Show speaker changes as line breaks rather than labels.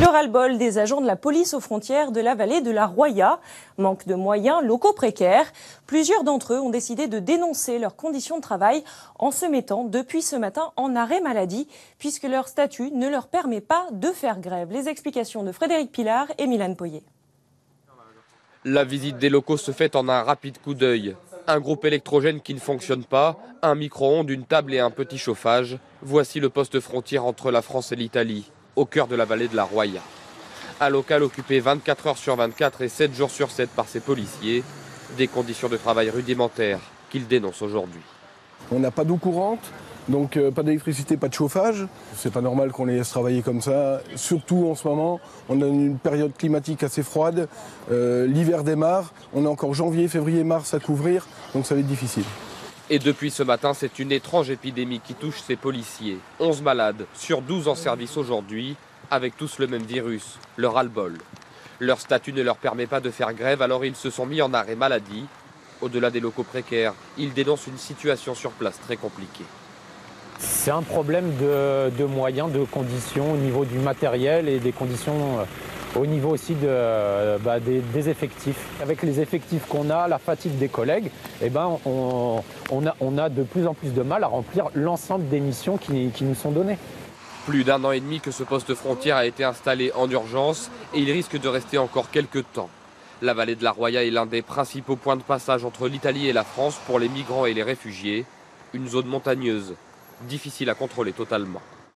Le ras-le-bol des agents de la police aux frontières de la vallée de la Roya. Manque de moyens, locaux précaires. Plusieurs d'entre eux ont décidé de dénoncer leurs conditions de travail en se mettant depuis ce matin en arrêt maladie, puisque leur statut ne leur permet pas de faire grève. Les explications de Frédéric Pilar et Milan Poyer.
La visite des locaux se fait en un rapide coup d'œil. Un groupe électrogène qui ne fonctionne pas, un micro-ondes, une table et un petit chauffage. Voici le poste frontière entre la France et l'Italie, au cœur de la vallée de la Roya. Un local occupé 24 heures sur 24 et 7 jours sur 7 par ses policiers. Des conditions de travail rudimentaires qu'ils dénoncent aujourd'hui.
On n'a pas d'eau courante, donc pas d'électricité, pas de chauffage. C'est pas normal qu'on les laisse travailler comme ça. Surtout en ce moment, on a une période climatique assez froide. L'hiver démarre, on a encore janvier, février, mars à couvrir, donc ça va être difficile.
Et depuis ce matin, c'est une étrange épidémie qui touche ces policiers. 11 malades sur 12 en service aujourd'hui, avec tous le même virus, le ras-le-bol. Leur statut ne leur permet pas de faire grève, alors ils se sont mis en arrêt maladie. Au-delà des locaux précaires, ils dénoncent une situation sur place très compliquée.
C'est un problème de moyens, de conditions au niveau du matériel et des conditions au niveau aussi des effectifs. Avec les effectifs qu'on a, la fatigue des collègues, on a de plus en plus de mal à remplir l'ensemble des missions qui nous sont données.
Plus d'1 an et demi que ce poste frontière a été installé en urgence et il risque de rester encore quelques temps. La vallée de la Roya est l'un des principaux points de passage entre l'Italie et la France pour les migrants et les réfugiés. Une zone montagneuse, difficile à contrôler totalement.